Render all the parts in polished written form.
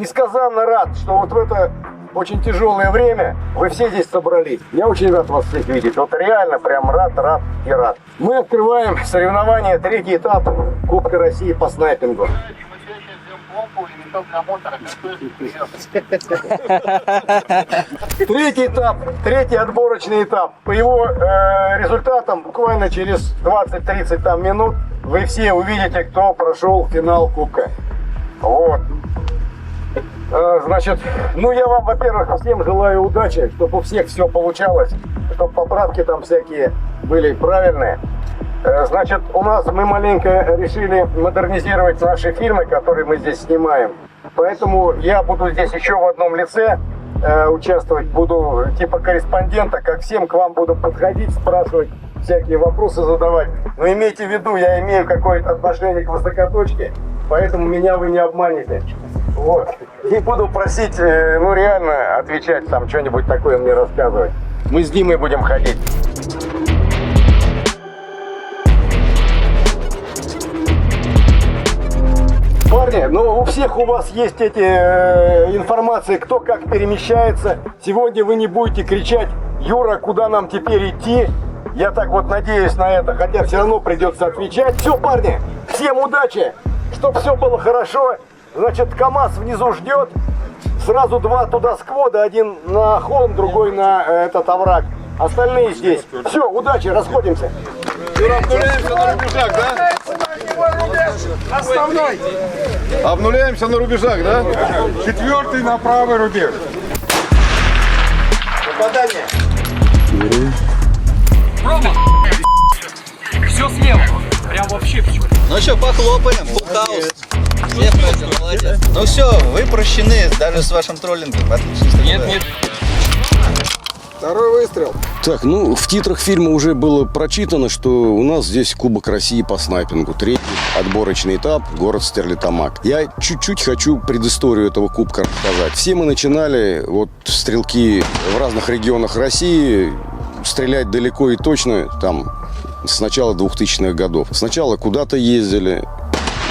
несказанно рад, что вот в это очень тяжелое время вы все здесь собрались. Я очень рад вас всех видеть. Вот реально прям рад и рад. Мы открываем соревнования, третий этап Кубка России по снайпингу. Третий этап, третий отборочный этап. По его результатам буквально через 20-30 минут вы все увидите, кто прошел финал Кубка. Вот. Значит, ну я вам, во-первых, всем желаю удачи, чтобы у всех все получалось, чтобы поправки там всякие были правильные. Значит, мы маленько решили модернизировать наши фильмы, которые мы здесь снимаем. Поэтому я буду здесь еще в одном лице участвовать, буду типа корреспондента, как всем к вам буду подходить, спрашивать, всякие вопросы задавать. Но имейте в виду, я имею какое-то отношение к высокоточке, поэтому меня вы не обманете. Вот. И буду просить, ну реально отвечать, там что-нибудь такое мне рассказывать. Мы с Димой будем ходить. Парни, ну у всех у вас есть эти информации, кто как перемещается. Сегодня вы не будете кричать: Юра, куда нам теперь идти? Я так вот надеюсь на это, хотя все равно придется отвечать. Все, парни, всем удачи, чтобы все было хорошо. Значит, КамАЗ внизу ждет. Сразу два туда сквода, один на холм, другой на этот овраг. Остальные здесь. Все, удачи, расходимся. Обнуляемся на рубежах, да? Основной. Обнуляемся на рубежах, да? Четвертый на правый рубеж. Попадание. Рома, все слева. Прям вообще все. Ну что, похлопаем. Фулл-хаус. Всех праздник, молодец. Ну все, вы прощены, даже с вашим троллингом. Отлично стрельба. Нет. Второй выстрел. Так, ну, в титрах фильма уже было прочитано, что у нас здесь Кубок России по снайпингу. Третий отборочный этап, город Стерлитамак. Я чуть-чуть хочу предысторию этого кубка рассказать. Все мы начинали, вот, стрелки в разных регионах России, стрелять далеко и точно, там, с начала 2000-х годов. Сначала куда-то ездили,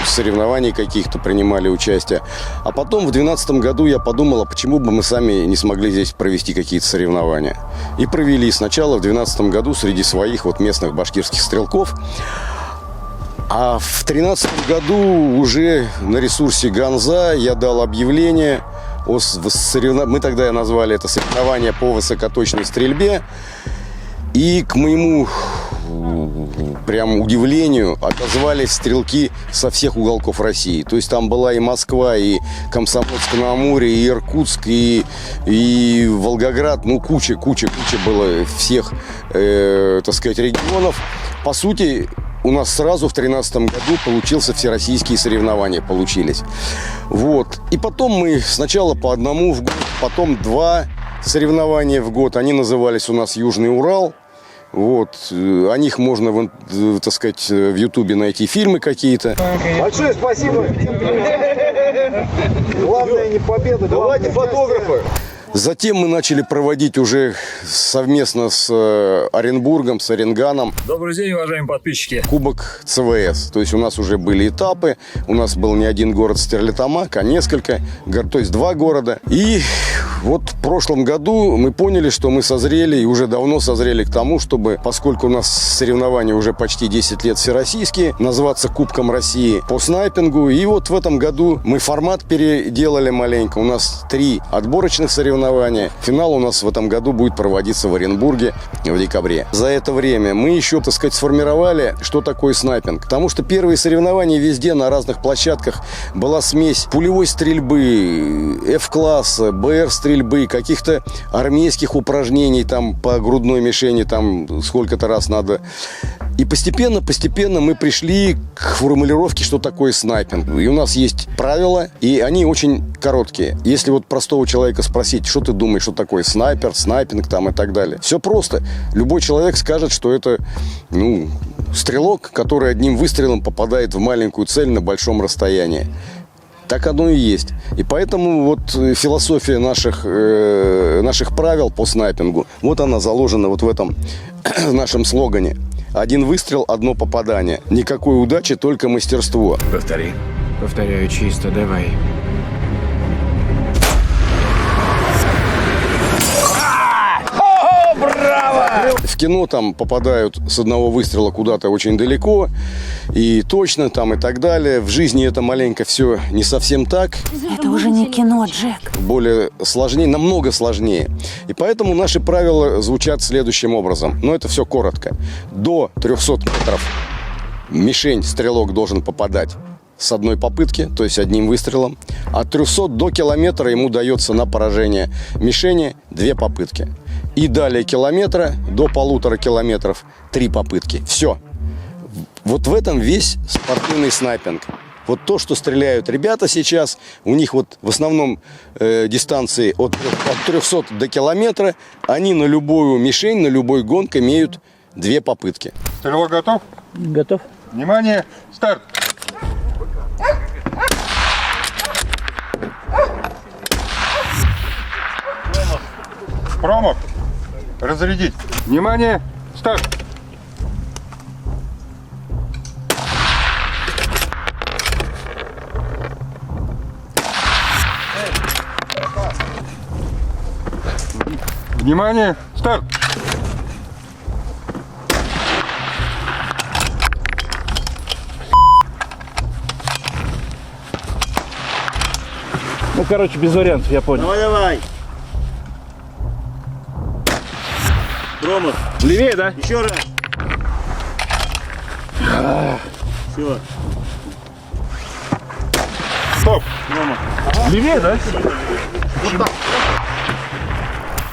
в соревнований каких-то принимали участие. А потом в 2012 году я подумал, а почему бы мы сами не смогли здесь провести какие-то соревнования. И провели сначала в 2012 году среди своих вот местных башкирских стрелков. А в 2013 году уже на ресурсе Ганза я дал объявление о мы тогда назвали это соревнование по высокоточной стрельбе. И к моему прям удивлению отозвались стрелки со всех уголков России. То есть там была и Москва, и Комсомольск-на-Амуре, и Иркутск, и Волгоград. Ну, куча было всех, так сказать, регионов. По сути, у нас сразу в 2013 году получился всероссийские соревнования, получились. Вот. И потом мы сначала по одному в год, потом два соревнования в год. Они назывались у нас «Южный Урал». Вот, о них можно, так сказать, в Ютубе найти фильмы какие-то. Большое спасибо. Главное не победа. Давайте фотографы. Затем мы начали проводить уже совместно с Оренбургом, с Оренганом. Добрый день, уважаемые подписчики. Кубок ЦВС. То есть у нас уже были этапы. У нас был не один город Стерлитамак, а несколько. То есть два города. И вот в прошлом году мы поняли, что мы созрели и уже давно созрели к тому, чтобы, поскольку у нас соревнования уже почти 10 лет всероссийские, назваться Кубком России по снайпингу. И вот в этом году мы формат переделали маленько. У нас 3 отборочных соревнования. Финал у нас в этом году будет проводиться в Оренбурге в декабре. За это время мы еще, так сказать, сформировали, что такое снайпинг. Потому что первые соревнования везде на разных площадках была смесь пулевой стрельбы, F-класса, БР-стрельбы, каких-то армейских упражнений там по грудной мишени, там сколько-то раз надо. И постепенно мы пришли к формулировке, что такое снайпинг. И у нас есть правила, и они очень короткие. Если вот простого человека спросить, что ты думаешь, что такое снайпер, снайпинг там и так далее. Все просто. Любой человек скажет, что это, стрелок, который одним выстрелом попадает в маленькую цель на большом расстоянии. Так оно и есть. И поэтому вот философия наших правил по снайпингу, вот она заложена вот в этом нашем слогане. Один выстрел, одно попадание. Никакой удачи, только мастерство. Повтори. Повторяю чисто, давай. в кино там попадают с одного выстрела куда-то очень далеко и точно там и так далее. В жизни это маленько все не совсем так. Это уже не кино, Джек. Более сложнее, намного сложнее. И поэтому наши правила звучат следующим образом. Но это все коротко. До 300 метров мишень стрелок должен попадать с одной попытки, то есть одним выстрелом. От 300 до километра ему дается на поражение мишени 2 попытки. И далее километра до 1,5 километров 3 попытки. Все. Вот в этом весь спортивный снайпинг. Вот то, что стреляют ребята сейчас, у них вот в основном дистанции от 300 до километра, они на любую мишень, на любой гонг имеют 2 попытки. Стрелок готов? Готов. Внимание, старт. Промах. Разрядить. Внимание, старт. Внимание, старт. Ну, короче, без вариантов, я понял. Давай. Промах. Левее, да? Еще раз. Все. Стоп. Левее, да?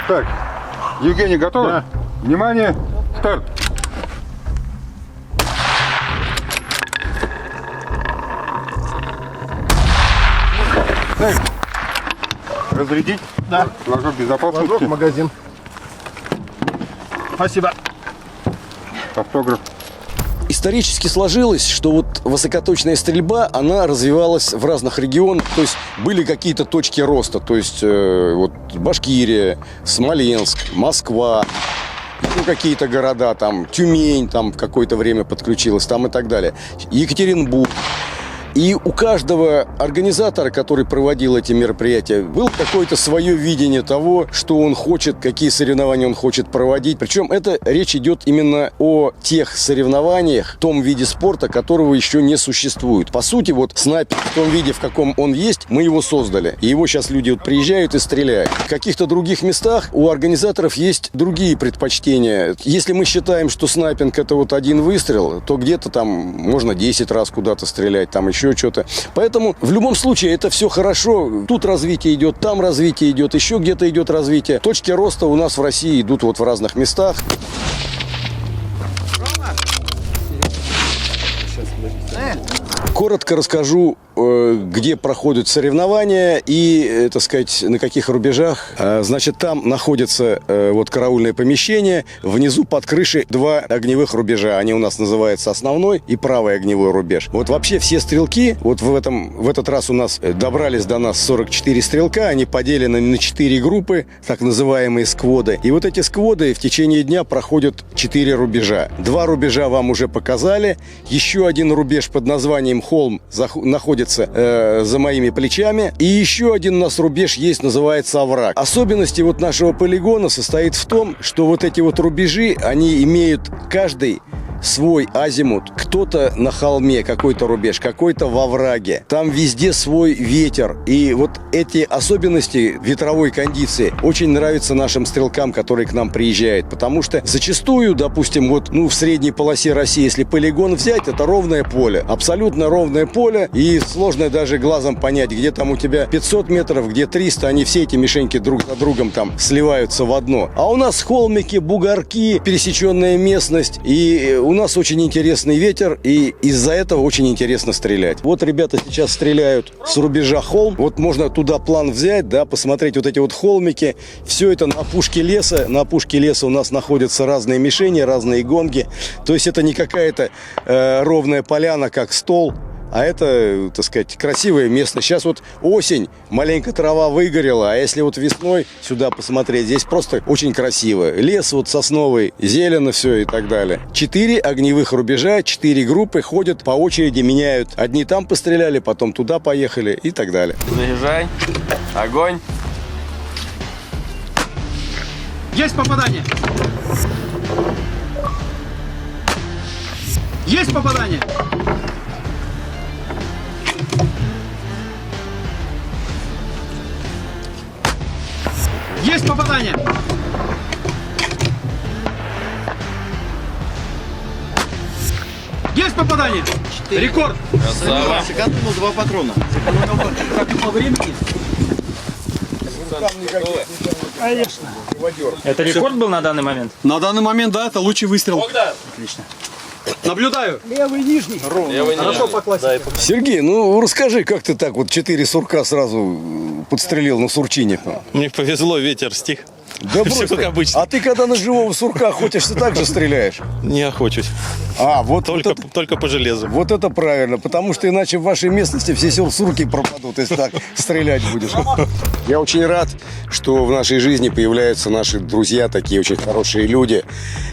Так, Евгений, готов? Да. Внимание, старт. Так. Разрядить? Да. Флажок безопасности. Магазин. Спасибо. Автограф. Исторически сложилось, что вот высокоточная стрельба, она развивалась в разных регионах, то есть были какие-то точки роста, то есть вот Башкирия, Смоленск, Москва, ну, какие-то города, там Тюмень там в какое-то время подключилась, там и так далее, Екатеринбург. И у каждого организатора, который проводил эти мероприятия, было какое-то свое видение того, что он хочет, какие соревнования он хочет проводить. Причем это речь идет именно о тех соревнованиях, в том виде спорта, которого еще не существует. По сути, вот снайпер в том виде, в каком он есть, мы его создали. И его сейчас люди вот приезжают и стреляют. В каких-то других местах у организаторов есть другие предпочтения. Если мы считаем, что снайпинг это вот один выстрел, то где-то там можно 10 раз куда-то стрелять, там еще что-то. Поэтому в любом случае это все хорошо. Тут развитие идет, там развитие идет, еще где-то идет развитие. Точки роста у нас в России идут вот в разных местах. Коротко расскажу, где проходят соревнования и, так сказать, на каких рубежах. Значит, там находится вот караульное помещение. Внизу под крышей 2 огневых рубежа. Они у нас называются основной и правый огневой рубеж. Вот вообще все стрелки, вот в этот раз у нас добрались до нас 44 стрелка. Они поделены на 4 группы, так называемые скводы. И вот эти скводы в течение дня проходят 4 рубежа. 2 рубежа вам уже показали. Еще один рубеж под названием Холм находится за моими плечами. И еще один у нас рубеж есть, называется овраг. Особенности вот нашего полигона состоит в том, что вот эти вот рубежи, они имеют каждый свой азимут. Кто-то на холме, какой-то рубеж, какой-то во овраге. Там везде свой ветер. И вот эти особенности ветровой кондиции очень нравятся нашим стрелкам, которые к нам приезжают. Потому что зачастую, допустим, вот в средней полосе России, если полигон взять, это ровное поле. Абсолютно ровное поле. И сложно даже глазом понять, где там у тебя 500 метров, где 300. Они все эти мишеньки друг за другом там сливаются в одно. А у нас холмики, бугорки, пересеченная местность. И у нас очень интересный ветер, и из-за этого очень интересно стрелять. Вот ребята сейчас стреляют с рубежа холм. Вот можно туда план взять, да, посмотреть вот эти вот холмики. Все это на опушке леса. На опушке леса у нас находятся разные мишени, разные гонги. То есть это не какая-то ровная поляна, как стол. А это, так сказать, красивое место. Сейчас вот осень, маленько трава выгорела, а если вот весной сюда посмотреть, здесь просто очень красиво. Лес вот сосновый, зелено все и так далее. 4 огневых рубежа, 4 группы ходят по очереди, меняют. Одни там постреляли, потом туда поехали и так далее. Заряжай. Огонь. Есть попадание. Есть попадание! Есть попадание! Есть попадание! Рекорд! Сэкономил 2 патрона. Сэкономил времени. Это рекорд был на данный момент? На данный момент, да, это лучший выстрел. Отлично. Наблюдаю. Левый нижний. Хорошо по классике. Сергей, ну расскажи, как ты так вот 4 сурка сразу подстрелил на сурчине? Мне повезло, ветер стих. Да Все брось как ты. обычно. А ты когда на живого сурка охотишься, так же стреляешь? Не охочусь. А, вот Только, это, только по железу. вот это правильно, потому что иначе в вашей местности все сурки пропадут, если так стрелять будешь. Я очень рад, что в нашей жизни появляются наши друзья, такие очень хорошие люди.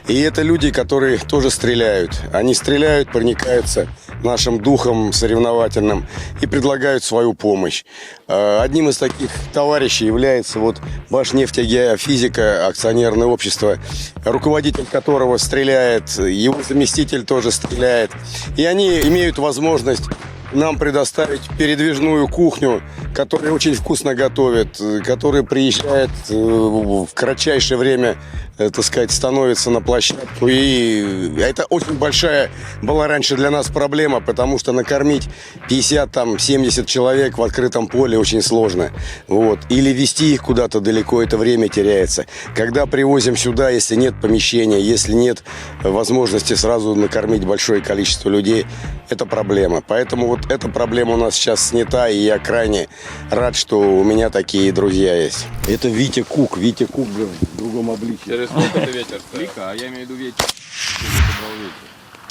И это люди, которые тоже стреляют. Они стреляют, проникаются нашим духом соревновательным и предлагают свою помощь. Одним из таких товарищей является вот Башнефтегеофизика, акционерное общество, руководитель которого стреляет, его заместитель тоже стреляет. И они имеют возможность нам предоставить передвижную кухню, которая очень вкусно готовит, которая приезжает в кратчайшее время, так сказать, становится на площадку. И это очень большая была раньше для нас проблема, потому что накормить 50-70 человек в открытом поле очень сложно. Вот. Или везти их куда-то далеко, это время теряется. Когда привозим сюда, если нет помещения, если нет возможности сразу накормить большое количество людей, это проблема. Поэтому вот эта проблема у нас сейчас снята, и я крайне рад, что у меня такие друзья есть. Это Витя Кук. Витя Кук, блин, в другом обличии. Через сколько это ветер? Лика, а я имею в виду ветер.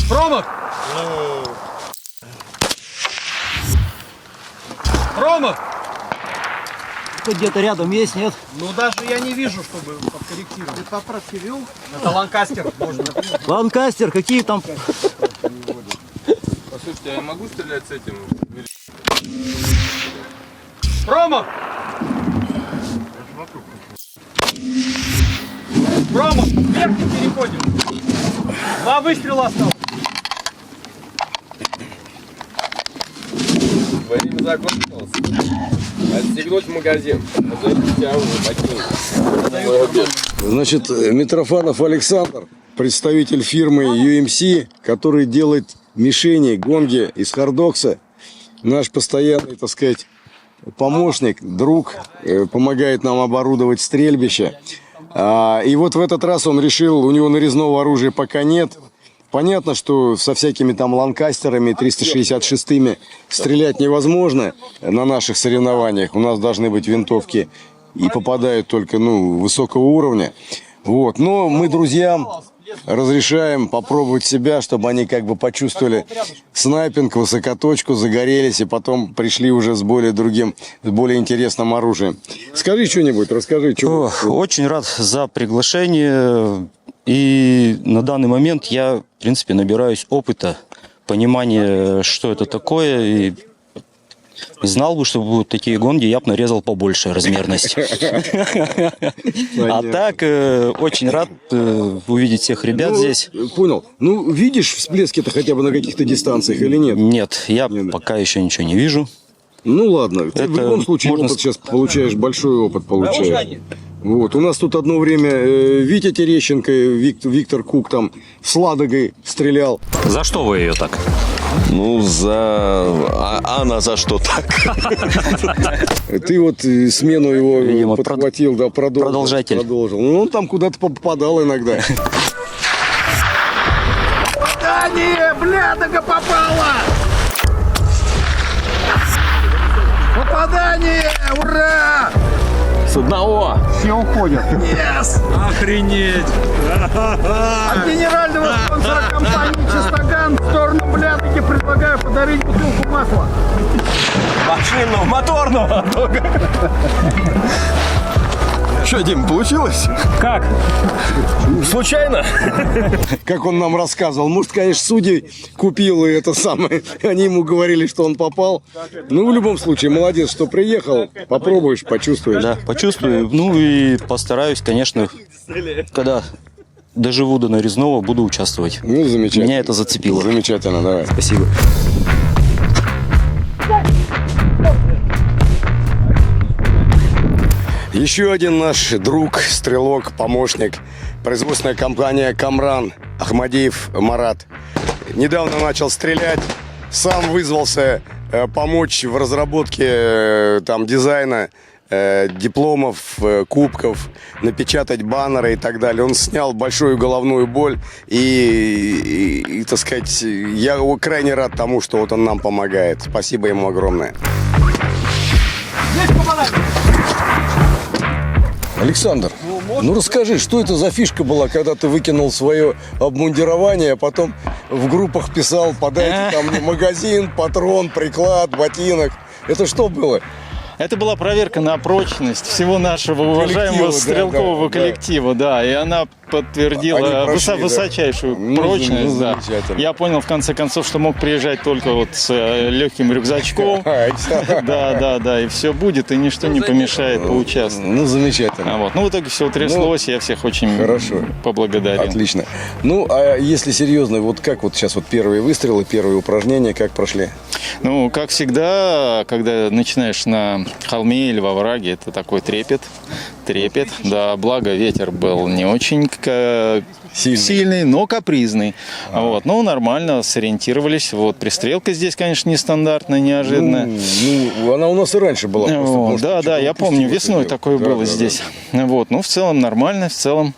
Промах! Промах! Хоть где-то рядом есть, нет? Ну даже я не вижу, чтобы подкорректировать. Ты поправки вел? Это Ланкастер. Можно. Ланкастер, какие там? Послушайте, я могу стрелять с этим? Промах! Промах! Вверх не переходим. 2 выстрела осталось. Время закончилось. Отстегнуть магазин. Значит, Митрофанов Александр, представитель фирмы UMC, который делает мишени, гонги из хардокса. Наш постоянный, так сказать, помощник, друг, помогает нам оборудовать стрельбище. И вот в этот раз он решил, у него нарезного оружия пока нет. Понятно, что со всякими там ланкастерами, 366-ми стрелять невозможно на наших соревнованиях. У нас должны быть винтовки и попадают только, высокого уровня. Вот. Но мы друзьям разрешаем попробовать себя, чтобы они как бы почувствовали снайпинг, высокоточку, загорелись и потом пришли уже с более интересным оружием. Скажи что-нибудь, расскажи. Что... Очень рад за приглашение. И на данный момент я, в принципе, набираюсь опыта, понимания, что это такое. И знал бы, что будут такие гонки, я бы нарезал побольше размерность. А так, очень рад увидеть всех ребят здесь. Понял. Ну, видишь всплески-то хотя бы на каких-то дистанциях или нет? Нет, я пока еще ничего не вижу. Ну ладно, ты в любом случае опыт сейчас получаешь, большой опыт получаешь. Вот. У нас тут одно время Витя Терещенко, Виктор Кук там с Ладогой стрелял. За что вы ее так? Ну, она за что так? Ты вот смену его Видимо, подхватил, да, продолжатель. Продолжил. Ну, он там куда-то попадал иногда. Попадание! Блядога попала! Попадание! Ура! С одного! Все уходят. Yes! Охренеть! От генерального спонсора компании «Чистоган» в сторону Блядоги предлагаю подарить бутылку масла. Машину моторного! Что, Дим, получилось? Как? Случайно? Как он нам рассказывал. Может, конечно, судей купил и это самое. Они ему говорили, что он попал. Ну, в любом случае, молодец, что приехал. Попробуешь, почувствуешь. Да, почувствую. Ну и постараюсь, конечно, когда доживу до нарезного, буду участвовать. Ну, замечательно. Меня это зацепило. Замечательно, давай. Спасибо. Еще один наш друг, стрелок, помощник, производственная компания «Камран», Ахмадиев Марат. Недавно начал стрелять, сам вызвался помочь в разработке там дизайна, дипломов, кубков, напечатать баннеры и так далее. Он снял большую головную боль и, так сказать, я крайне рад тому, что вот он нам помогает. Спасибо ему огромное. Александр, ну расскажи, что это за фишка была, когда ты выкинул свое обмундирование, а потом в группах писал, подайте там мне магазин, патрон, приклад, ботинок. Это что было? Это была проверка на прочность всего нашего уважаемого стрелкового коллектива, да, и она подтвердила высочайшую прочность, да. Я понял в конце концов, что мог приезжать только вот с легким рюкзачком, да, и все будет, и ничто не помешает поучаствовать. Ну, замечательно. Вот. Ну, в итоге все утряслось, я всех очень поблагодарил. Отлично. Ну, а если серьезно, вот как вот сейчас вот первые выстрелы, первые упражнения, как прошли? Ну, как всегда, когда начинаешь на холме или во враге, это такой трепет, да, благо ветер был не очень сильный, но капризный. Вот, ну, нормально сориентировались. Вот, пристрелка здесь, конечно, нестандартная, неожиданная. Ну, она у нас и раньше была. Вот, да, я помню, весной такое было здесь. Вот, ну, в целом нормально, в целом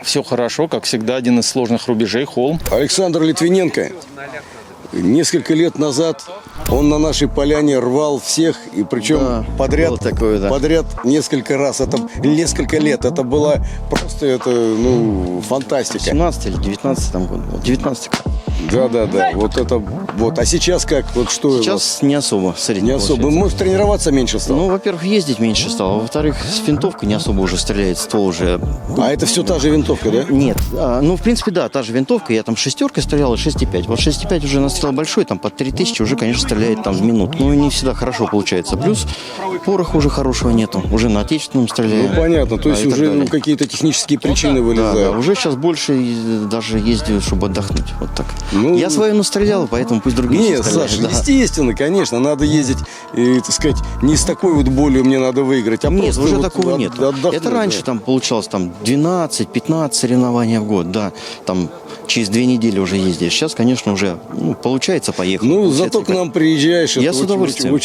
все хорошо, как всегда, один из сложных рубежей — холм. Александр Литвиненко. Несколько лет назад он на нашей поляне рвал всех, и причем подряд несколько раз, это несколько лет. Это была просто фантастика. 17 или 19 там год был. 19. Да. Вот это вот. А сейчас как? Вот что? Сейчас не особо. Не особо. Может, тренироваться меньше стало? Ну, во-первых, ездить меньше стало. Во-вторых, с винтовкой не особо уже стреляет, ствол уже. А это все та же винтовка, да? Нет. Ну, в принципе, да, та же винтовка. Я там 6-й стрелял и 6,5. Вот 6,5 уже настрел большой, там под 3000 уже, конечно, стреляет там в минуту. Ну, и не всегда хорошо получается. Плюс пороха уже хорошего нету. Уже на отечественном стреляю. Ну, понятно. То есть уже какие-то технические причины вылезают. Да, уже сейчас больше даже ездил, чтобы отдохнуть. Вот так. Я свою настрелял, поэтому пусть другие Нет, Саша, естественно, конечно, надо ездить, так сказать, не с такой вот болью мне надо выиграть, а нет, просто уже вот такого нет. Это раньше там получалось там 12-15 соревнований в год, да, там через 2 недели уже ездишь. Сейчас, конечно, уже получается поехать. Ну, зато к нам приезжаешь. Я с удовольствием.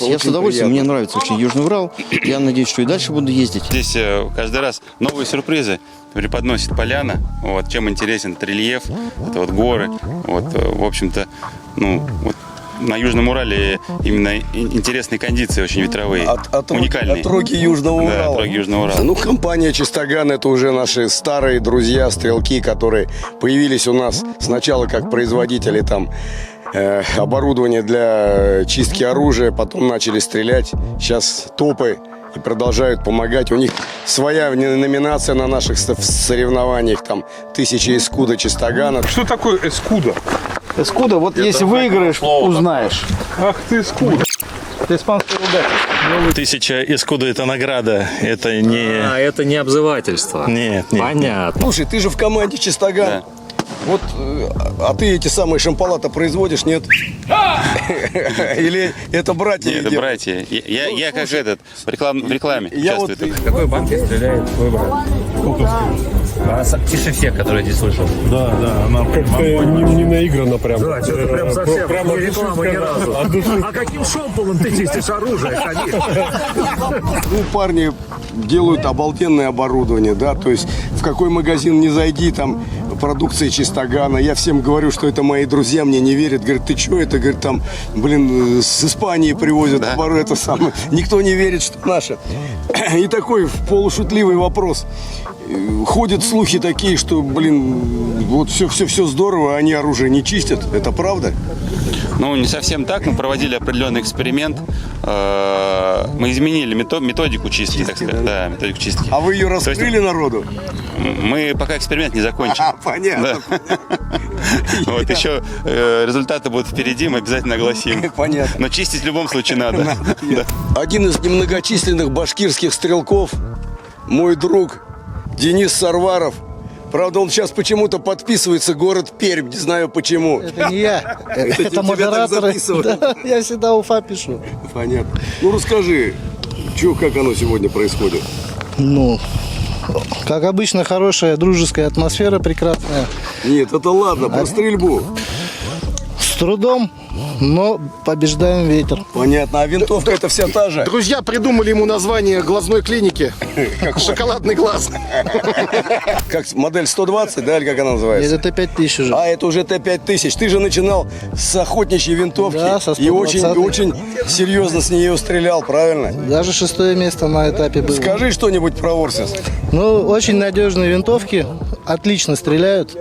Я с удовольствием. Мне нравится очень Южный Урал. Я надеюсь, что и дальше буду ездить. Здесь каждый раз новые сюрпризы преподносит поляна. Вот, чем интересен этот рельеф, это вот горы. Вот, в общем-то, на Южном Урале именно интересные кондиции, очень ветровые, уникальные. Отроги Южного Урала. Да, отроги Южного Урала. Ну, компания «Чистоган» — это уже наши старые друзья, стрелки, которые появились у нас сначала как производители там оборудования для чистки оружия, потом начали стрелять. Сейчас топы и продолжают помогать. У них своя номинация на наших соревнованиях, там 1000 эскуда Чистогана. Что такое эскуда? Эскуда, вот это если выиграешь, узнаешь. Ах ты эскуда. Это испанское ругательство. 1000 эскуда — это награда, это не... А, это не обзывательство. Нет. Понятно. Слушай, ты же в команде Чистоган. Да. Вот, а ты эти самые шампала-то производишь, нет? Или это братья? Нет, это братья. Я как этот, в рекламе участвую. Какой банке стреляет твой брат? Тише всех, которые здесь слышал. Да, она как-то не наиграна прям. Да, что-то прям совсем не реклама ни разу. А каким шомполом ты чистишь оружие? Ходи. Ну, парни делают обалденное оборудование, да, то есть в какой магазин не зайди, там продукция Чистогана. Я всем говорю, что это мои друзья, мне не верят. Говорят, ты что, это, говорит, там, с Испании привозят, это самое. Никто не верит, что наше. И такой полушутливый вопрос. Ходят слухи такие, что, вот все здорово, а они оружие не чистят. Это правда? Ну, не совсем так. Мы проводили определенный эксперимент. Мы изменили методику чистки, так сказать. Да, методику чистки. А вы ее раскрыли народу? Мы пока эксперимент не закончим. Понятно. Вот еще результаты будут впереди, мы обязательно огласим. Понятно. Но чистить в любом случае надо. Один из немногочисленных башкирских стрелков, мой друг Денис Сарваров, Правда, он сейчас почему-то подписывается город Пермь, не знаю почему. Это не я, Это это модераторы. Да, я всегда Уфа пишу. Понятно. Ну расскажи, как оно сегодня происходит? Ну, как обычно, хорошая дружеская атмосфера, прекрасная. Нет, это ладно, про стрельбу. С трудом, но побеждаем ветер. Понятно, а винтовка это вся та же? Друзья придумали ему название глазной клиники. Шоколадный глаз. Как модель 120, да, или как она называется? Это Т-5000 уже. А, это уже Т-5000. Ты же начинал с охотничьей винтовки. Да, со 120-й. И очень серьезно с нее стрелял, правильно? Даже 6-е место на этапе было. Скажи что-нибудь про Орсис. Ну, очень надежные винтовки, отлично стреляют.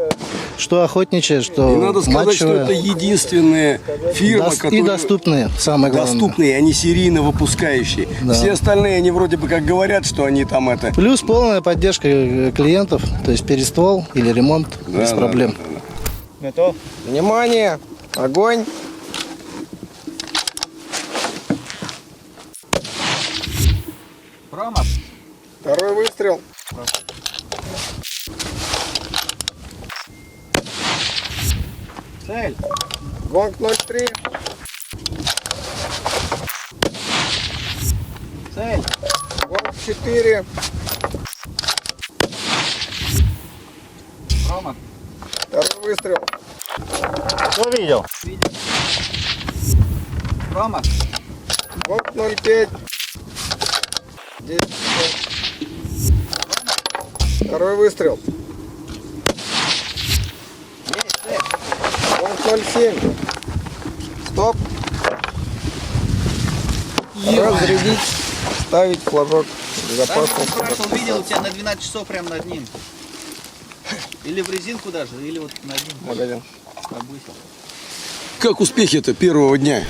Что охотничья, что И надо сказать, что матчевая. это единственная фирма, И которая... доступные, самое главное. Доступные, они серийно выпускающие. Да. Все остальные, они вроде бы как говорят, что они там это... Плюс полная поддержка клиентов, то есть перествол или ремонт без проблем. Готов? Внимание! Огонь! Промах. Второй выстрел. Цель. Гонг 03. Цель. Гонг 4. Промах. Второй выстрел. Кто видел? Промах. Гонг 05. 10. Второй выстрел. Гонг 07. Стоп. Разрядить. Ставить флажок безопасности. Он видел у тебя на 12 часов прямо над ним. Или в резинку даже, или вот над ним. Магазин. Как успехи-то первого дня?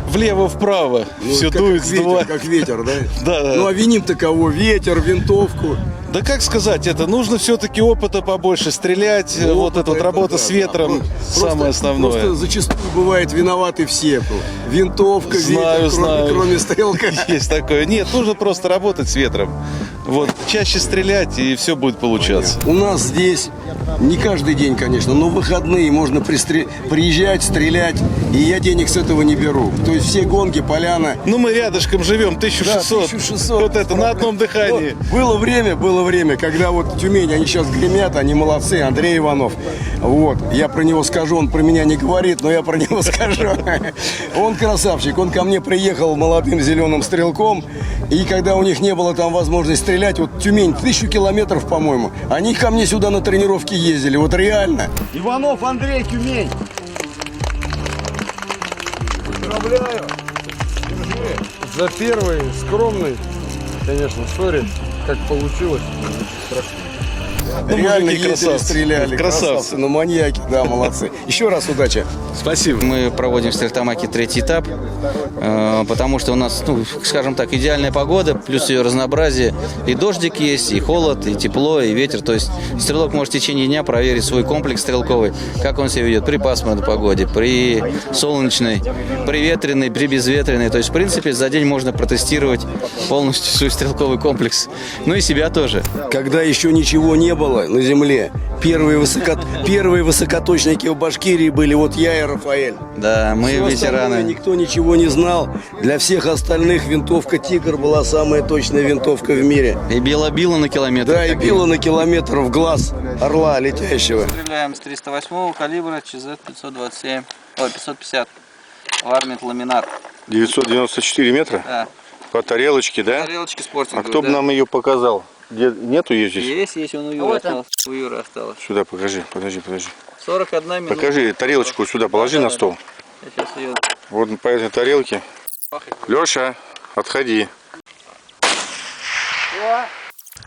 Влево-вправо. Все дует, сдувает. Как ветер, да? Да. Ну а виним-то кого? Ветер, винтовку. Да как сказать, это нужно все-таки опыта побольше стрелять, вот эта вот работа с ветром, самое основное. Просто зачастую бывает виноваты все. Винтовка, Знаю, ветер, кроме стрелка. Есть такое. Нет, нужно просто работать с ветром. Вот, чаще стрелять, и все будет получаться. У нас здесь не каждый день, конечно, но в выходные можно приезжать, стрелять, и я денег с этого не беру. То есть все гонки, поляна. Ну, мы рядышком живем, 1600. Да, 1600. Вот это, на одном дыхании. Было время, когда вот Тюмень, они сейчас гремят, они молодцы, Андрей Иванов. Вот, я про него скажу, он про меня не говорит, но я про него скажу. Он красавчик, он ко мне приехал молодым зеленым стрелком, и когда у них не было там возможности стрелять, вот Тюмень, 1000 километров, по-моему, они ко мне сюда на тренировки ездили, вот реально. Иванов Андрей, Тюмень. Поздравляю. За первый скромный, конечно, сори, как получилось. Реально мужики ездили, красавцы. стреляли. Красавцы. Ну, маньяки, да, молодцы. Еще раз удачи. Спасибо. Мы проводим в Стерлитамаке третий этап, потому что у нас, ну, скажем так, идеальная погода, плюс ее разнообразие. И дождик есть, и холод, и тепло, и ветер. То есть стрелок может в течение дня проверить свой комплекс стрелковый, как он себя ведет при пасмурной погоде, при солнечной, при ветреной, при безветренной. То есть, в принципе, за день можно протестировать полностью свой стрелковый комплекс. Ну и себя тоже. Когда еще ничего не было на земле, первые высокоточники в Башкирии были вот я и Рафаэль. Да, мы Все ветераны. остальное никто ничего не знал. Для всех остальных винтовка «Тигр» была самая точная винтовка в мире. И била на километр. Да, и била на километр в глаз орла летящего. Стреляем с 308 калибра ЧЗ-527, ой, 550, Вармент ламинат. 994 метра? Да. По тарелочке, да? Тарелочки спортинговые. А кто бы нам ее показал? Нету ее здесь? Есть, он у Юры осталось. У Юры осталось. Сюда покажи, подожди. 41 минута. Покажи, тарелочку сюда положи на стол. Я сейчас ее... Вот по этой тарелке. Леша, отходи.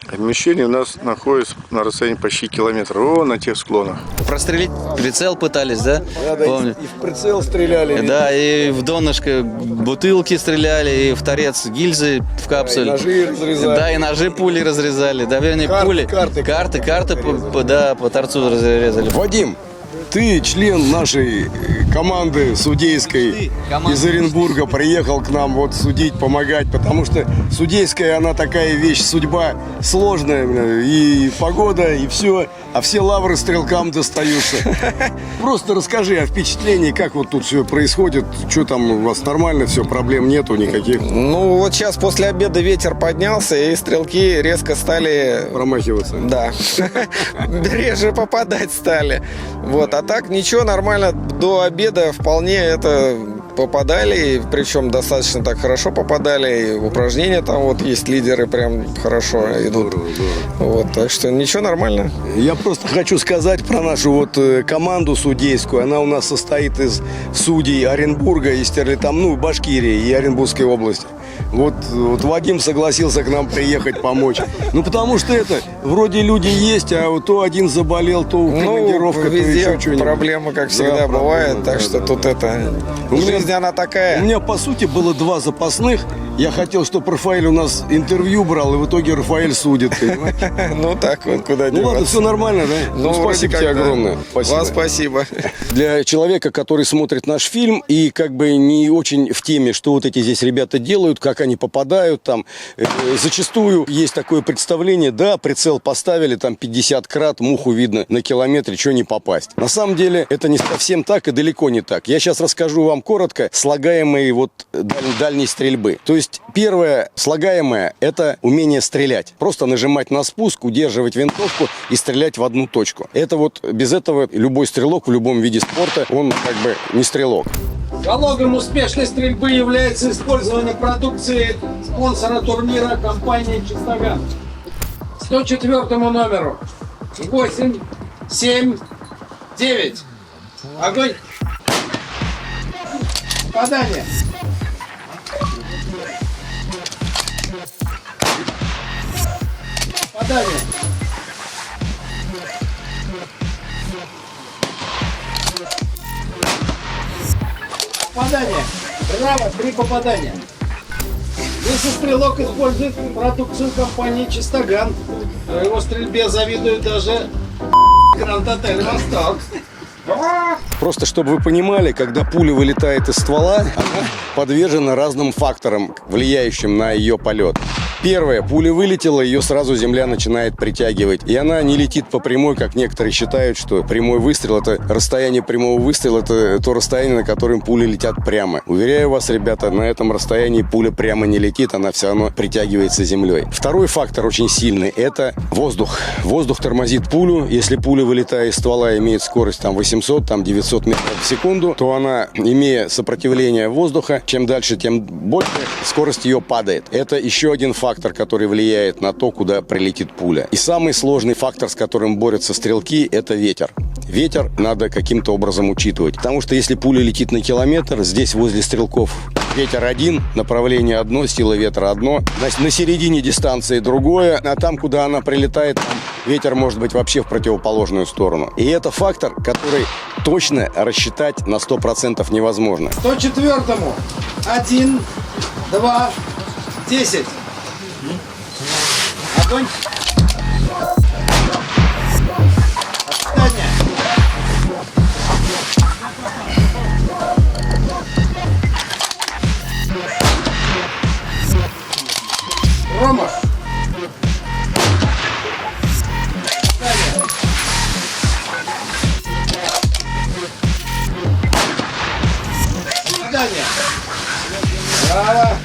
Помещение у нас находится на расстоянии почти километра. О, на тех склонах. Прострелить прицел пытались, да? Да, Помню. и в прицел стреляли. Да, и в донышко бутылки стреляли, и в торец гильзы в капсуль. И ножи разрезали. Да, и ножи пули разрезали. Да, вернее, Карты, пули. карты. Карты по торцу разрезали. Вадим, Ты член нашей команды судейской из Оренбурга, приехал к нам вот судить, помогать, потому что судейская, она такая вещь, судьба сложная, и погода, и все, а все лавры стрелкам достаются. Просто расскажи о впечатлении, как вот тут все происходит, что там у вас нормально, все, проблем нету никаких. Ну вот сейчас после обеда ветер поднялся, и стрелки резко стали... Промахиваться. Да. Реже попадать стали. Вот, а так ничего, нормально. До обеда вполне это попадали, причем достаточно так хорошо попадали. И упражнения там вот есть, лидеры прям хорошо идут. Вот, так что ничего, нормально. Я просто хочу сказать про нашу вот команду судейскую. Она у нас состоит из судей Оренбурга и Башкирии и Оренбургской области. Вот Вадим согласился к нам приехать помочь. Ну, потому что вроде люди есть, а вот то один заболел, то командировка, то еще что-нибудь. Проблемы, как всегда, бывает, так что тут жизнь она такая. У меня, по сути, было 2 запасных. Я хотел, чтобы Рафаэль у нас интервью брал, и в итоге Рафаэль судит. Ну, так вот, куда деваться. Ну, ладно, все нормально, да? Ну, спасибо тебе огромное. Спасибо. Вам спасибо. Для человека, который смотрит наш фильм и как бы не очень в теме, что вот эти здесь ребята делают, как они попадают там, зачастую есть такое представление, да, прицел поставили, там 50 крат, муху видно на километре, что не попасть. На самом деле это не совсем так и далеко не так. Я сейчас расскажу вам коротко слагаемые вот дальней стрельбы. То есть первое слагаемое – это умение стрелять. Просто нажимать на спуск, удерживать винтовку и стрелять в одну точку. Это вот без этого любой стрелок в любом виде спорта, он как бы не стрелок. Залогом успешной стрельбы является использование продукции спонсора турнира компании «Чистоган». 104 номеру. 8, 7, 9. Огонь. Попадание. Попадание. Попадание. Браво, 3 попадания. Если стрелок использует продукцию компании «Чистоган», то его стрельбе завидует даже Гранд-отель «Восток». Просто чтобы вы понимали, когда пуля вылетает из ствола, она подвержена разным факторам, влияющим на ее полет. Первое, пуля вылетела, ее сразу земля начинает притягивать. И она не летит по прямой, как некоторые считают, что прямой выстрел, это расстояние прямого выстрела, это то расстояние, на котором пули летят прямо. Уверяю вас, ребята, на этом расстоянии пуля прямо не летит, она все равно притягивается землей. Второй фактор очень сильный, это воздух. Воздух тормозит пулю. Если пуля, вылетая из ствола, имеет скорость там 800, там 900 метров в секунду, то она, имея сопротивление воздуха, чем дальше, тем больше скорость ее падает. Это еще один фактор, который влияет на то, куда прилетит пуля. И самый сложный фактор, с которым борются стрелки, это ветер. Ветер надо каким-то образом учитывать. Потому что если пуля летит на километр, здесь возле стрелков ветер один, направление одно, сила ветра одно, на середине дистанции другое, а там, куда она прилетает, там ветер может быть вообще в противоположную сторону. И это фактор, который точно рассчитать на 100% невозможно. 104-му. 1, 2, 10. Огонь. Попадание. Промах. Попадание. Браво.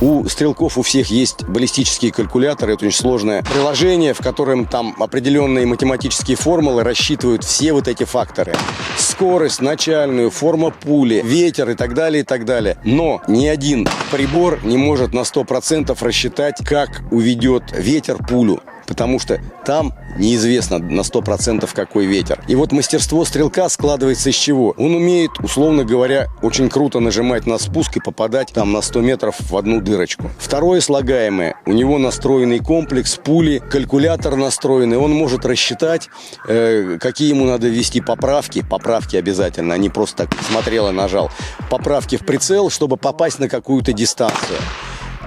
У стрелков у всех есть баллистические калькуляторы. Это очень сложное приложение, в котором там определенные математические формулы рассчитывают все вот эти факторы. Скорость начальную, форма пули, ветер и так далее, и так далее. Но ни один прибор не может на 100% рассчитать, как уведет ветер пулю. Потому что там неизвестно на 100% какой ветер. И вот мастерство стрелка складывается из чего? Он умеет, условно говоря, очень круто нажимать на спуск и попадать там на 100 метров в одну дырочку. Второе слагаемое. У него настроенный комплекс, пули, калькулятор настроенный. Он может рассчитать, какие ему надо ввести поправки. Поправки обязательно, а не просто так смотрел и нажал. Поправки в прицел, чтобы попасть на какую-то дистанцию.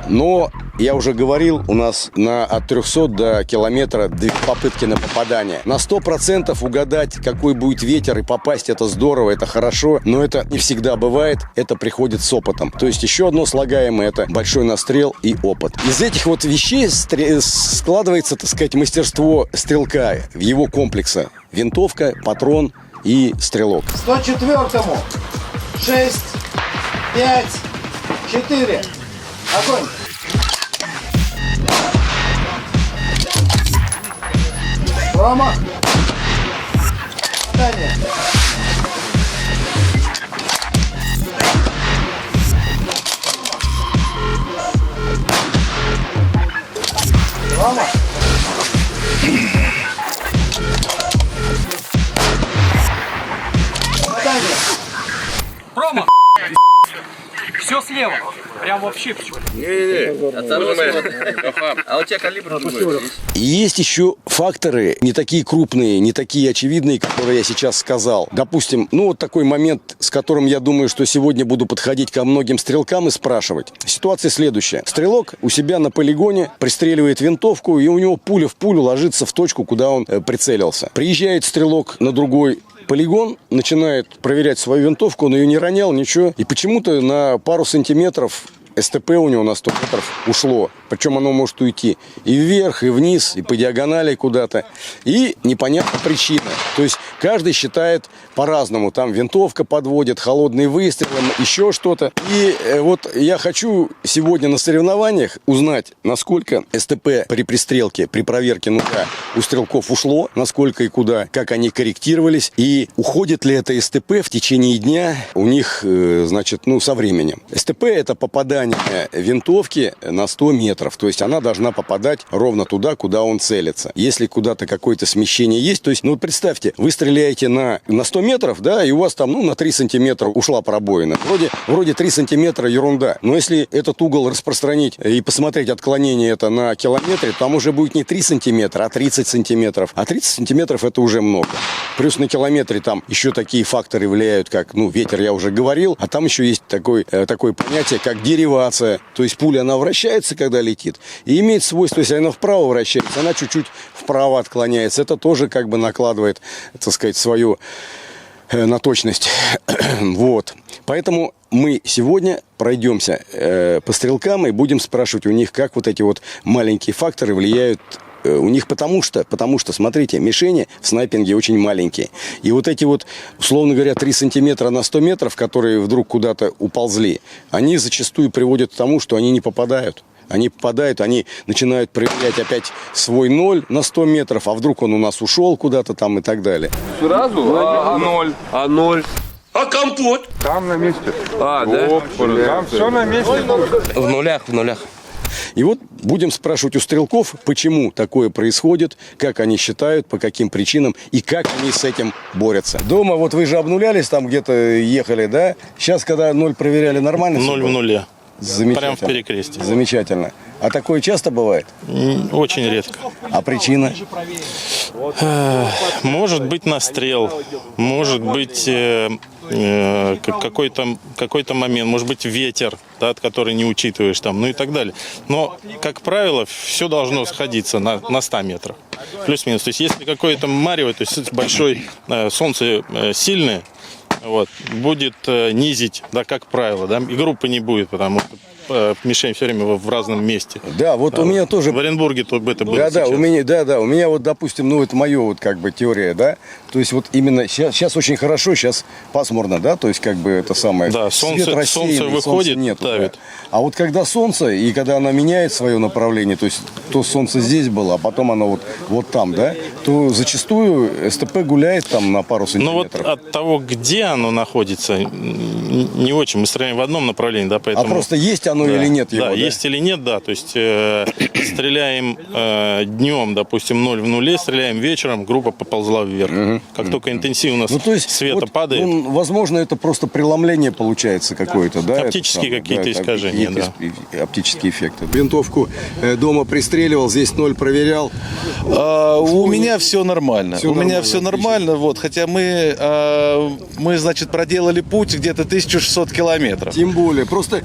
Но, я уже говорил, у нас от 300 до километра 2 попытки на попадание. На 100% угадать, какой будет ветер и попасть, это здорово, это хорошо, но это не всегда бывает, это приходит с опытом. То есть еще одно слагаемое – это большой настрел и опыт. Из этих вот вещей складывается, так сказать, мастерство стрелка в его комплекса. Винтовка, патрон и стрелок. 104-му. 6, 5, 4. Огонь. Промах. Дальше. Промах. Промах! Все слева. Прям вообще. А у тебя калибр другой. И есть еще факторы, не такие крупные, не такие очевидные, которые я сейчас сказал. Допустим, вот такой момент, с которым я думаю, что сегодня буду подходить ко многим стрелкам и спрашивать. Ситуация следующая. Стрелок у себя на полигоне пристреливает винтовку, и у него пуля в пулю ложится в точку, куда он прицелился. Приезжает стрелок на другой полигон, начинает проверять свою винтовку, он ее не ронял, ничего. И почему-то на пару сантиметров СТП у него на 100 метров ушло. Причем оно может уйти и вверх, и вниз, и по диагонали куда-то. И непонятна причина. То есть каждый считает по-разному. Там винтовка подводит, холодный выстрел, еще что-то. И вот я хочу сегодня на соревнованиях узнать, насколько СТП при пристрелке, при проверке нуля у стрелков ушло, насколько и куда, как они корректировались, и уходит ли это СТП в течение дня у них, значит, со временем. СТП – это попадание винтовки на 100 метров. То есть она должна попадать ровно туда, куда он целится. Если куда-то какое-то смещение есть, то есть, представьте, вы стреляете на 100 метров, да, и у вас там, на 3 сантиметра ушла пробоина. Вроде 3 сантиметра ерунда. Но если этот угол распространить и посмотреть отклонение это на километре, там уже будет не 3 сантиметра, а 30 сантиметров. А 30 сантиметров это уже много. Плюс на километре там еще такие факторы влияют, как, ветер, я уже говорил, а там еще есть такое понятие, как дерево. То есть пуля, она вращается, когда летит, и имеет свойство, если она вправо вращается, она чуть-чуть вправо отклоняется. Это тоже как бы накладывает, так сказать, свою на точность. Вот. Поэтому мы сегодня пройдемся по стрелкам и будем спрашивать у них, как вот эти вот маленькие факторы влияют у них, потому что, смотрите, мишени в снайпинге очень маленькие. И вот эти вот, условно говоря, 3 сантиметра на 100 метров, которые вдруг куда-то уползли, они зачастую приводят к тому, что они не попадают. Они попадают, они начинают проверять опять свой ноль на 100 метров, а вдруг он у нас ушел куда-то там и так далее. Сразу? ноль? Ноль? А компот? Там на месте. Да? Там все на месте. В нулях. И вот будем спрашивать у стрелков, почему такое происходит, как они считают, по каким причинам и как они с этим борются. Дома, вот вы же обнулялись, там где-то ехали, да? Сейчас, когда ноль проверяли, нормально? Ноль в нуле. Замечательно. Прям в перекрестии. Замечательно. А такое часто бывает? Очень редко. А причина? Может быть настрел, может быть какой-то момент, может быть ветер, да, который не учитываешь там, и так далее. Но, как правило, все должно сходиться на 100 метров. Плюс-минус. То есть, если какое-то марево, то есть большое солнце сильное, будет низить, да, как правило, да, и группы не будет, потому что мишень все время в разном месте. Да, вот у меня тоже... В Оренбурге это было Да, сейчас. у меня вот, допустим, это моя теория, да, то есть вот именно сейчас очень хорошо, сейчас пасмурно, да, то есть как бы это самое... Да, солнце выходит, нет, давит. Да. А вот когда солнце, и когда оно меняет свое направление, то есть то солнце здесь было, а потом оно вот там, да, то зачастую СТП гуляет там на пару сантиметров. Но от того, где оно находится, не очень. Мы стреляем в одном направлении, да, поэтому... А просто есть оно или нет его, да? Есть или нет, да. То есть стреляем днем, допустим, 0 в нуле, стреляем вечером, группа поползла вверх. Как только интенсивность света падает. Возможно, это просто преломление получается какое-то, да? Оптические какие-то искажения, да. Оптические эффекты. Винтовку дома пристреливал, здесь 0 проверял. У меня все нормально. Все нормально, хотя мы, значит, проделали путь где-то 1600 километров. Тем более. Просто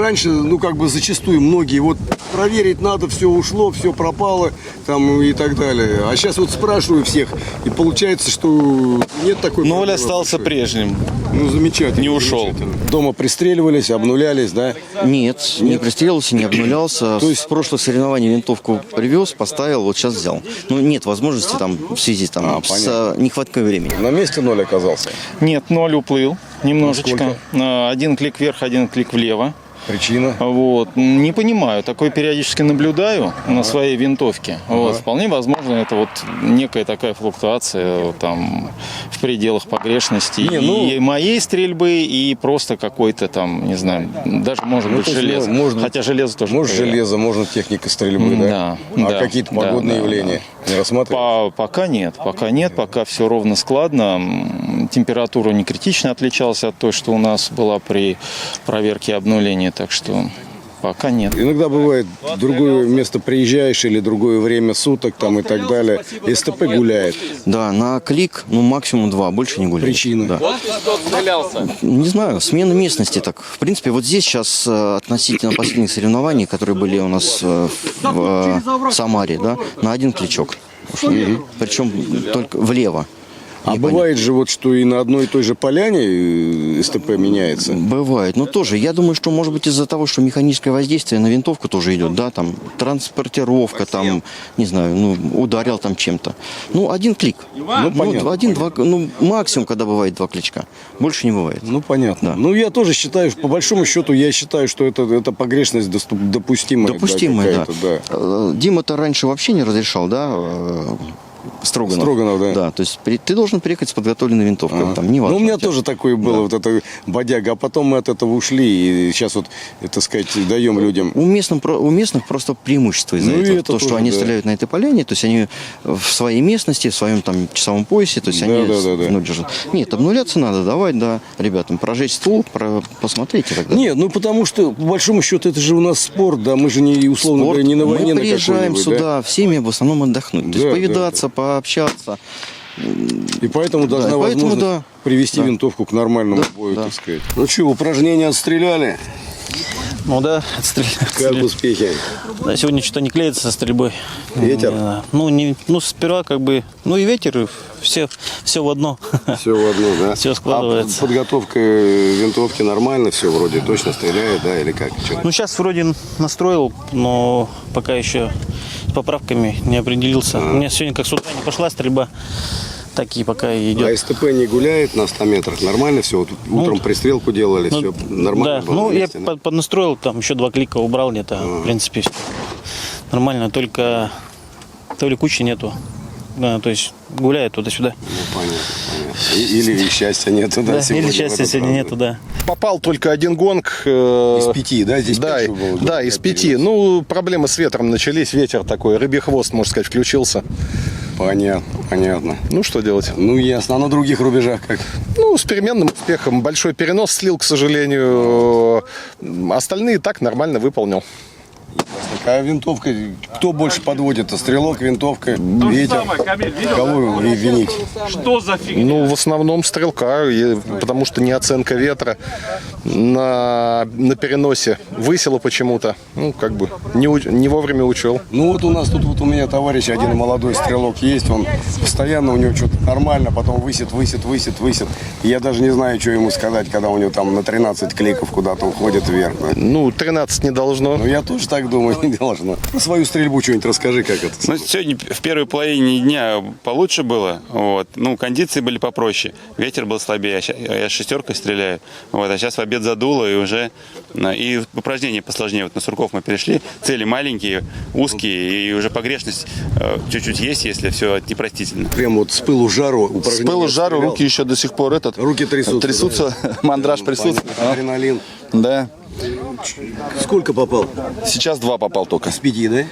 раньше, ну, как бы зачастую многие, вот проверить надо, все ушло, все пропало, там, и так далее. А сейчас вот спрашиваю всех, и получается, что нет такой проблемы. Ноль остался прежним. Ну, замечательно. Не ушел. Дома пристреливались, обнулялись, да? Нет, не пристрелился, не обнулялся. То есть в прошлых соревнованиях винтовку привез, поставил, вот сейчас взял. Ну, нет возможности там в связи там, с нехваткой времени. На месте ноль оказался? Нет, 0 уплыл немножечко. Один клик вверх, один клик влево. Причина? Вот. Не понимаю, такое периодически наблюдаю на своей винтовке. Вот. Вполне возможно, это вот некая такая флуктуация там в пределах погрешности и моей стрельбы, и просто какой-то там, не знаю, даже может быть железо. Хотя железо тоже. Может железо, можно техника стрельбы, да? А какие-то погодные явления не рассматриваете? Пока нет, пока все ровно складно. Температура не критично отличалась от той, что у нас была при проверке обнуления. Так что пока нет. Иногда бывает, другое место приезжаешь или другое время суток там и так далее. СТП гуляет. Да, на клик, ну, максимум 2, больше не гуляет. Причина? Да. Не знаю, смена местности. Так, в принципе, вот здесь сейчас относительно последних соревнований, которые были у нас в Самаре, да, на один кличок. Причем только влево. А бывает же вот, что и на одной и той же поляне СТП меняется? Бывает, но тоже. Я думаю, что может быть из-за того, что механическое воздействие на винтовку тоже идет, да, там транспортировка, там, не знаю, ну, ударил там чем-то. Ну, один клик. Ну, понятно. Один-два, ну, максимум, когда бывает 2 кличка. Больше не бывает. Ну, понятно. Да. Ну, я тоже считаю, по большому счету, я считаю, что это погрешность допустимая. Допустимая, да. Дима-то раньше вообще не разрешал, да, Строганов, да. Да, то есть ты должен приехать с подготовленной винтовкой. Там, не важно, ну, у меня тоже такое было, вот это бодяга, а потом мы от этого ушли, и сейчас вот, так сказать, даем людям. У местных просто преимущество из-за этого. То, что они стреляют на этой поляне, то есть они в своей местности, в своем там часовом поясе, то есть они держат. Нет, обнуляться надо, давать, да, ребятам, прожечь ствол, посмотрите. Тогда. Нет, ну потому что, по большому счету, это же у нас спорт, да, мы же не, условно говоря, не на войне. Мы приезжаем сюда всеми в основном отдохнуть, то есть повидаться, пообщаться. И поэтому должна возможность привести винтовку к нормальному бою, так сказать. Ну что, упражнения отстреляли? Ну да, отстреляли. Как успехи? Да, сегодня что-то не клеится со стрельбой. Ветер? Ну, сперва как бы, ну и ветер, и все в одно. Все в одно, да? Все складывается. А подготовка винтовки нормально, все вроде точно стреляет, да, или как? Ну, сейчас вроде настроил, но пока еще с поправками не определился. У меня сегодня как с утра не пошла стрельба. Так и пока идет. А СТП не гуляет на 100 метрах? Нормально все? Вот утром пристрелку делали, все нормально да, было? Ну, вместе, я поднастроил, там еще 2 клика убрал где-то. В принципе, нормально, только то ли кучи нету. Да, то есть гуляет туда-сюда. Ну, понятно. Или счастья нету, да? Или счастья сегодня нету, да. Попал только один гонг. Из 5, да? Здесь да, да, из 5. Ну, проблемы с ветром начались. Ветер такой, рыбий хвост, можно сказать, включился. Понятно. Ну, что делать? Ну, ясно. А на других рубежах как? Ну, с переменным успехом. Большой перенос слил, к сожалению. Остальные так нормально выполнил. А винтовка, кто больше подводит? Стрелок, винтовка, ветер? Кого винить? Что за фигня? Ну, в основном стрелка, потому что неоценка ветра на переносе высела почему-то. Ну, как бы, не вовремя учел. Ну, вот у нас тут, вот у меня товарищ один молодой стрелок есть, он постоянно у него что-то нормально, потом высит. И я даже не знаю, что ему сказать, когда у него там на 13 кликов куда-то уходит вверх. Ну, 13 не должно. Ну, я тоже так думаю, не должно. Про свою стрельбу что-нибудь расскажи, как это. Ну, сегодня в первой половине дня получше было. Вот. Ну, кондиции были попроще. Ветер был слабее. Я 6-й стреляю. Вот. А сейчас в обед задуло и уже... И упражнения посложнее. Вот на Сурков мы перешли. Цели маленькие, узкие. И уже погрешность чуть-чуть есть, если все непростительно. Прям вот с пылу жару. С пылу жару, руки еще до сих пор руки трясутся. Да. Мандраж присутствует. Адреналин. Да. Сколько попал? Сейчас 2 попал только. Из 5, да?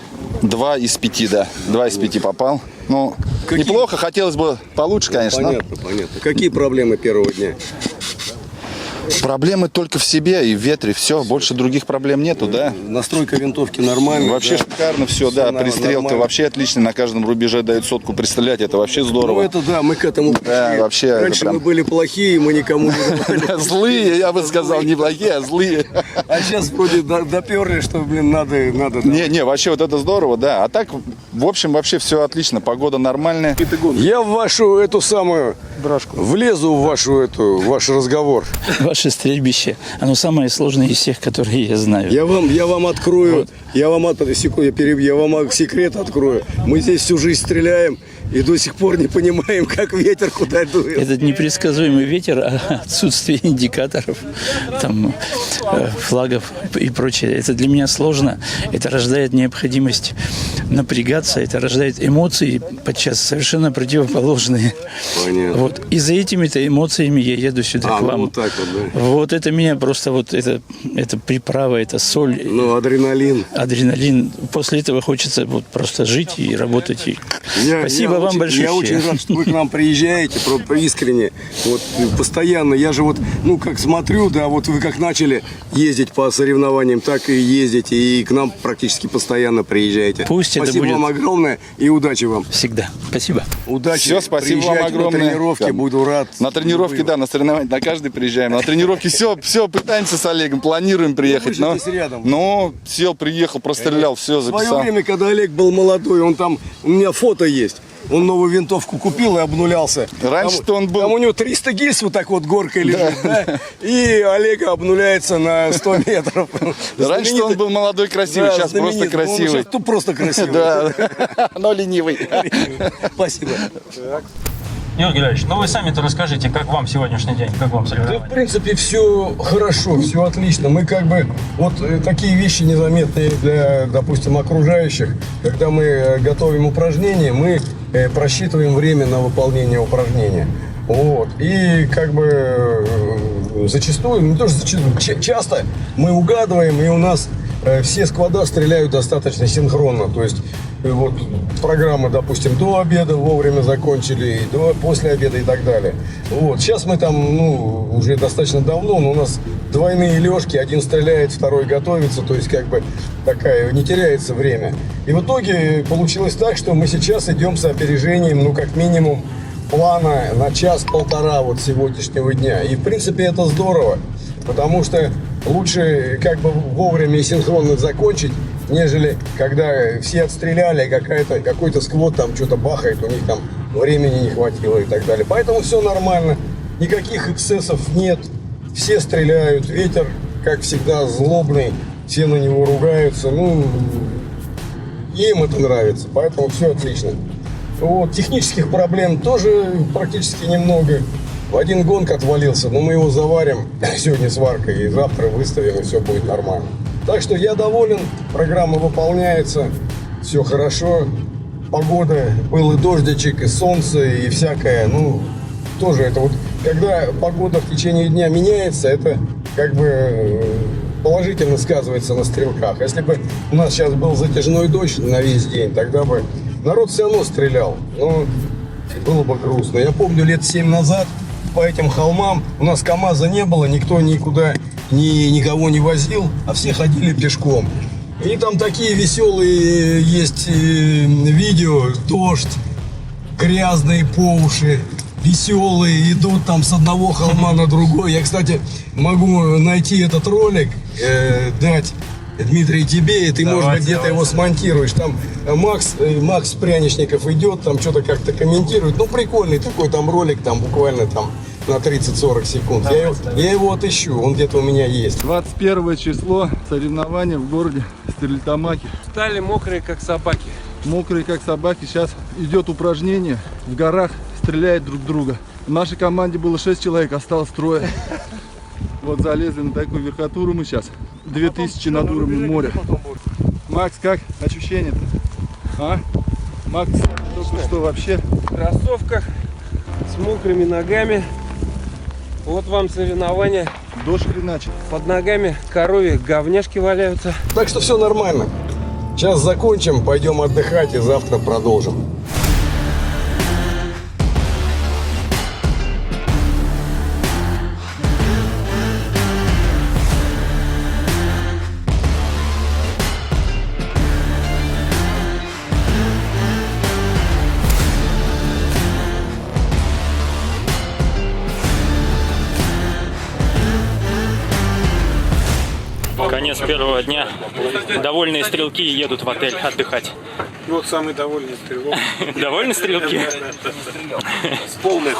2 из 5, да. 2 из 5 попал. Ну, неплохо, хотелось бы получше, конечно. Понятно. Какие проблемы первого дня? Проблемы только в себе и в ветре. Все, больше других проблем нету, да? Настройка винтовки нормальная. Вообще да. шикарно все, да. Пристрел-то вообще отлично. На каждом рубеже дают сотку пристрелять. Это вообще здорово. Ну это да, мы к этому пришли. Да, вообще. Раньше мы были плохие, мы никому не давали. Злые, я бы сказал, не плохие, а злые. А сейчас вроде доперли, что, блин, надо. Не, вообще вот это здорово, да. А так, в общем, вообще все отлично. Погода нормальная. Я в вашу эту самую влезу в ваш разговор. Ваше стрельбище, оно самое сложное из всех, которые я знаю. Я вам открою, я вам секрет открою. Мы здесь всю жизнь стреляем и до сих пор не понимаем, как ветер куда дует. Этот непредсказуемый ветер, отсутствие индикаторов, там, флагов и прочее, это для меня сложно. Это рождает необходимость напрягаться, это рождает эмоции, подчас совершенно противоположные. Понятно. Вот. И за этими-то эмоциями я еду сюда к вам. Вот так вот, да. Вот это меня просто, вот это приправа, это соль. Ну, адреналин. Адреналин. После этого хочется вот просто жить и работать. Спасибо вам большое. Я очень рад, что вы к нам приезжаете, искренне. Вот постоянно. Я же вот, ну, как смотрю, да, вот вы как начали ездить по соревнованиям, так и ездите. И к нам практически постоянно приезжаете. Пусть спасибо это будет. вам огромное и удачи вам. Всегда. Спасибо. Удачи. Все, спасибо вам огромное. На тренировке буду рад. На тренировке, да, на соревнования, на каждый приезжаем. На тренировке все пытаемся с Олегом, планируем приехать. Ну, вы же здесь рядом. Но сел, приехал, прострелял, все, В записал. свое время, когда Олег был молодой, он там, у меня фото есть. Он новую винтовку купил и обнулялся. Раньше-то он был... Там у него 300 гильз вот так вот горкой лежит, да? И Олега обнуляется на 100 метров. Раньше он был молодой, красивый, Да, сейчас просто знаменитый. Он красивый. сейчас просто красивый. Да, но ленивый. Спасибо. Георгий Георгиевич, ну вы сами-то расскажите, как вам сегодняшний день, как вам Да, соревнования? в принципе, все хорошо, все отлично. Мы как бы, вот такие вещи незаметные для, допустим, окружающих. Когда мы готовим упражнения, мы просчитываем время на выполнение упражнения. Вот. И как бы зачастую, не то что зачастую, часто мы угадываем, и у нас все сквада стреляют достаточно синхронно. То есть вот программы, допустим, до обеда вовремя закончили, после обеда и так далее. Вот. Сейчас мы там, ну, уже достаточно давно, но у нас двойные лёжки, один стреляет, второй готовится, то есть как бы такая, не теряется время. И в итоге получилось так, что мы сейчас идем с опережением, ну, как минимум, плана на час-полтора вот сегодняшнего дня. И в принципе это здорово, потому что лучше как бы вовремя и синхронно закончить, нежели когда все отстреляли, какой-то сквот там что-то бахает, у них там времени не хватило и так далее. Поэтому все нормально, никаких эксцессов нет, все стреляют, ветер, как всегда, злобный, все на него ругаются, ну, им это нравится, поэтому все отлично. Вот, технических проблем тоже практически немного. Один гонг отвалился, но мы его заварим сегодня сваркой, и завтра выставим, и все будет нормально. Так что я доволен, программа выполняется, все хорошо. Погода, был и дождичек, и солнце, и всякое, ну, тоже это вот, когда погода в течение дня меняется, это как бы положительно сказывается на стрелках. Если бы у нас сейчас был затяжной дождь на весь день, тогда бы народ все равно стрелял, но было бы грустно. Я помню, лет 7 назад по этим холмам у нас КамАЗа не было, никто никуда никого не возил, а все ходили пешком. И там такие веселые есть видео, дождь, грязные по уши, веселые, идут там с одного холма на другой. Я, кстати, могу найти этот ролик, дать Дмитрий тебе, и ты, может быть, где-то его смонтируешь. Там Макс Пряничников идет, там что-то как-то комментирует. Ну, прикольный такой там ролик, там буквально там на 30-40 секунд. Я его отыщу, он где-то у меня есть. 21 число, соревнования в городе Стерлитамаке. Стали мокрые, как собаки. Мокрые, как собаки. Сейчас идет упражнение. В горах стреляют друг друга. В нашей команде было 6 человек, осталось 3. Вот залезли на такую верхотуру мы сейчас. 2000 над уровнем моря. Макс, как ощущения-то? А? Макс, только что вообще? В кроссовках, с мокрыми ногами. Вот вам соревнования. Дождь хреначит. Под ногами коровьи говняшки валяются. Так что все нормально. Сейчас закончим, пойдем отдыхать и завтра продолжим. Конец первого дня. Довольные стрелки едут в отель отдыхать. Вот самый довольный стрелок. Довольны стрелки? С полной